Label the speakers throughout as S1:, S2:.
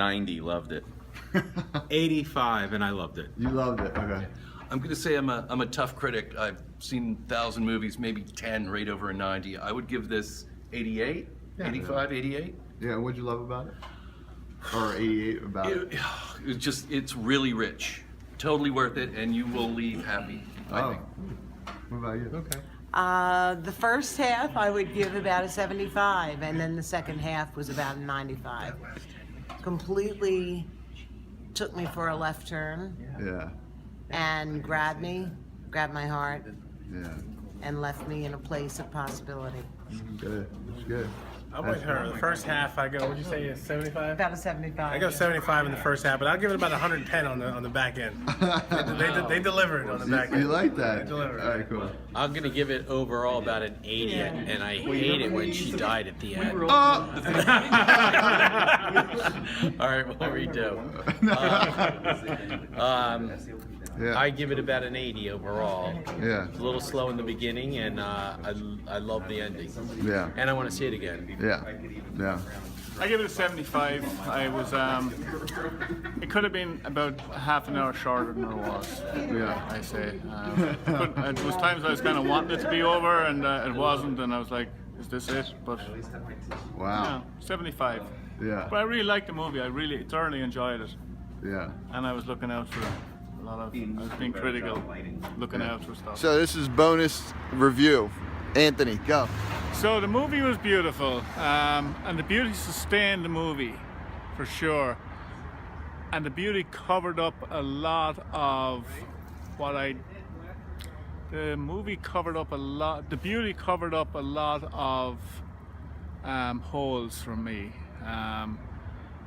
S1: 90, loved it. 85, and I loved it.
S2: You loved it, okay.
S3: I'm going to say I'm a tough critic. I've seen 1,000 movies, maybe 10 right over a 90. I would give this 88, 85, 88.
S2: Yeah, what'd you love about it? Or 88 about it?
S3: It's really rich. Totally worth it, and you will leave happy, I think.
S2: What about you?
S4: Okay. The first half I would give about a 75, and then the second half was about a 95. Completely took me for a left turn.
S2: Yeah.
S4: And grabbed my heart,
S2: Yeah.
S4: and left me in a place of possibility.
S2: Good. That's good.
S5: I'm with her. The first half, I go. What'd you say? 75.
S4: About a 75.
S5: I go 75 in the first half, but I'll give it about 110 on the back end. They delivered on the back end.
S2: You like that?
S5: They delivered.
S2: All right, cool.
S6: I'm gonna give it overall about an 80, and I hate it when she died at the end. All right, what do we do?
S2: Yeah.
S6: I give it about an 80 overall.
S2: Yeah.
S6: It's a little slow in the beginning, and I love the ending.
S2: Yeah.
S6: And I want to see it again.
S2: Yeah. Yeah.
S7: I give it a 75. I was, it could have been about half an hour shorter than it was.
S2: Yeah.
S7: I say. There was times I was kind of wanting it to be over, and it wasn't, and I was like, is this it? But
S2: Wow.
S7: 75.
S2: Yeah.
S7: But I really liked the movie. I really thoroughly enjoyed it,
S2: Yeah.
S7: and I was looking out for a lot of. I was being critical, looking out for stuff.
S2: So this is bonus review. Anthony, go.
S7: So the movie was beautiful, and the beauty sustained the movie, for sure. And the beauty covered up a lot of what I. The movie covered up a lot. The beauty covered up a lot of holes for me.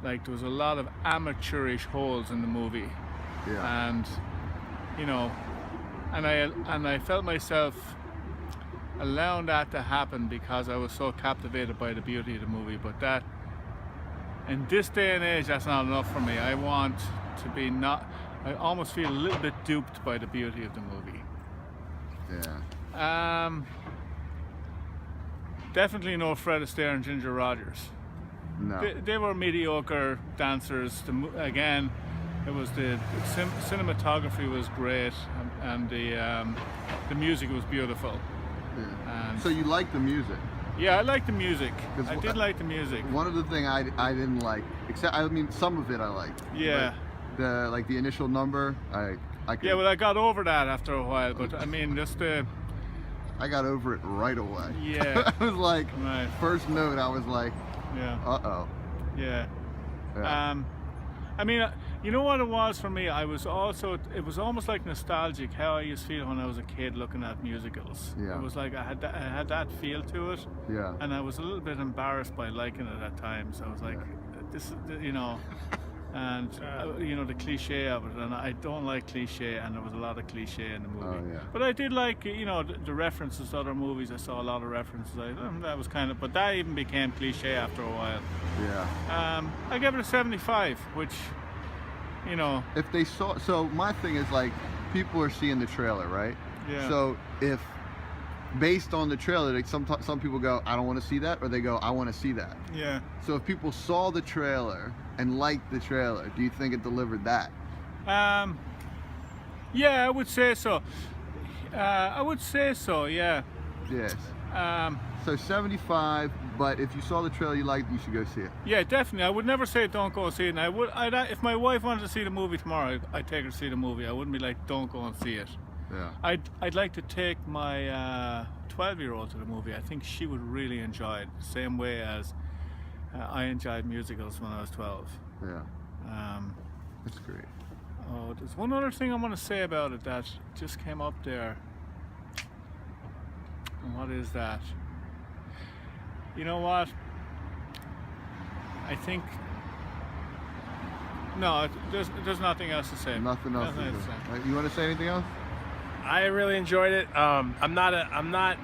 S7: Like there was a lot of amateurish holes in the movie,
S2: Yeah.
S7: and you know, and I felt myself allowing that to happen because I was so captivated by the beauty of the movie. But that, in this day and age, that's not enough for me. I want to be not. I almost feel a little bit duped by the beauty of the movie.
S2: Yeah.
S7: Definitely no Fred Astaire and Ginger Rogers.
S2: No.
S7: They were mediocre dancers. Again, it was the cinematography was great, and the music was beautiful.
S2: Yeah.
S7: And
S2: So you like the music?
S7: yeah, I like the music.
S2: 'Cause
S7: I did like the music.
S2: One of the thing I didn't like, except I mean some of it I liked.
S7: Yeah.
S2: But the initial number I could,
S7: Yeah, well, I got over that after a while, but I mean, just the
S2: I got over it right away.
S7: Yeah.
S2: I was like,
S7: Right.
S2: first note I was like,
S7: yeah,
S2: uh-oh.
S7: yeah.
S2: Yeah.
S7: I mean, you know what it was for me? It was almost like nostalgic how I used to feel when I was a kid looking at musicals.
S2: Yeah.
S7: It was like I had that feel to it,
S2: Yeah.
S7: and I was a little bit embarrassed by liking it at times. I was like, this is, you know, and you know, the cliche of it, and I don't like cliche, and there was a lot of cliche in the movie.
S2: Oh, yeah.
S7: But I did like, you know, the references to other movies. I saw a lot of references. That was kind of, but that even became cliche after a while.
S2: Yeah.
S7: I give it a 75, which, you know,
S2: If they saw, so my thing is like, people are seeing the trailer, right?
S7: Yeah.
S2: So if, based on the trailer, like some people go, I don't want to see that, or they go, I want to see that.
S7: yeah.
S2: So if people saw the trailer and liked the trailer, do you think it delivered that?
S7: Yeah, I would say so. Yeah.
S2: Yes.
S7: Um,
S2: So 75, but if you saw the trailer you liked, you should go see it.
S7: yeah, definitely. I would never say don't go and see it. And if my wife wanted to see the movie tomorrow, I'd take her to see the movie. I wouldn't be like, don't go and see it.
S2: Yeah.
S7: I'd like to take my 12-year-old to the movie. I think she would really enjoy it, the same way as I enjoyed musicals when I was 12.
S2: Yeah.
S7: Um,
S2: That's great.
S7: oh, there's one other thing I want to say about it that just came up there. And what is that? You know what? I think no. There's nothing else to say.
S2: Nothing else.
S7: Nothing
S2: to
S7: else
S2: say.
S7: to say.
S2: You want to say anything else?
S5: I really enjoyed it. I'm not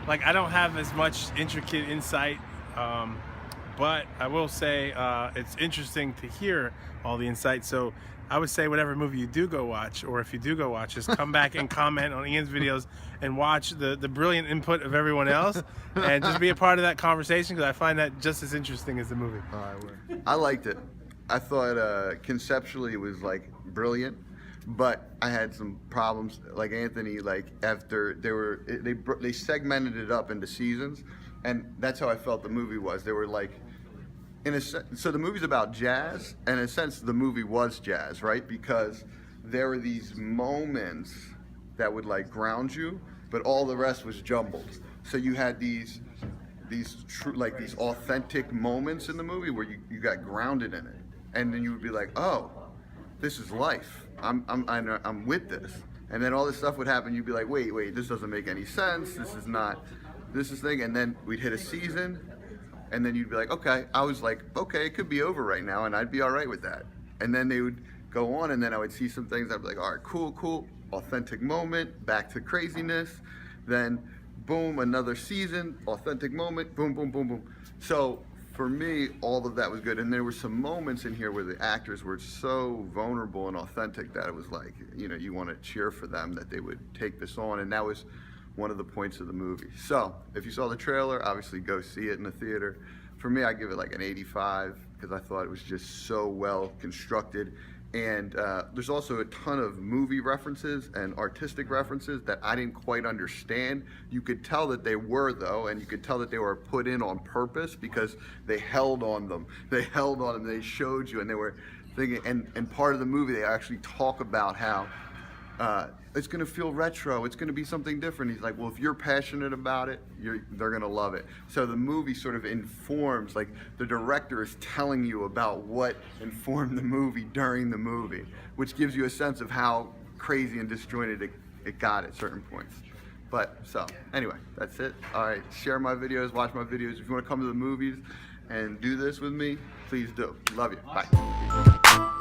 S5: like, I don't have as much intricate insight, but I will say it's interesting to hear all the insight. So I would say whatever movie you do go watch, or if you do go watch, just come back and comment on Ian's videos and watch the brilliant input of everyone else, and just be a part of that conversation, because I find that just as interesting as the movie.
S2: I liked it. I thought conceptually it was like brilliant, but I had some problems. Like Anthony, like after they segmented it up into seasons, and that's how I felt the movie was. They were like, so the movie's about jazz, and in a sense the movie was jazz, right? Because there were these moments that would like ground you, but all the rest was jumbled. So you had these true, like these authentic moments in the movie where you got grounded in it, and then you would be like, oh, this is life. I'm with this. And then all this stuff would happen. You'd be like, wait, this doesn't make any sense. This is thing. And then we'd hit a season, and then you'd be like, okay. I was like, okay, it could be over right now, and I'd be all right with that. And then they would go on, and then I would see some things. I'd be like, all right, cool, authentic moment, back to craziness. Then, boom, another season, authentic moment, boom, boom, boom, boom. So for me, all of that was good. And there were some moments in here where the actors were so vulnerable and authentic that it was like, you want to cheer for them that they would take this on. And that was one of the points of the movie. So if you saw the trailer, obviously go see it in the theater. For me, I give it like an 85 because I thought it was just so well constructed. And there's also a ton of movie references and artistic references that I didn't quite understand. You could tell that they were, though, and you could tell that they were put in on purpose because they held on them. They showed you, and they were thinking, and part of the movie, they actually talk about how it's going to feel retro. It's going to be something different. He's like, well, if you're passionate about it, they're going to love it. So the movie sort of informs, like the director is telling you about what informed the movie during the movie, which gives you a sense of how crazy and disjointed it got at certain points. But so anyway, that's it. All right, share my videos, watch my videos. If you want to come to the movies and do this with me, please do. Love you. Bye.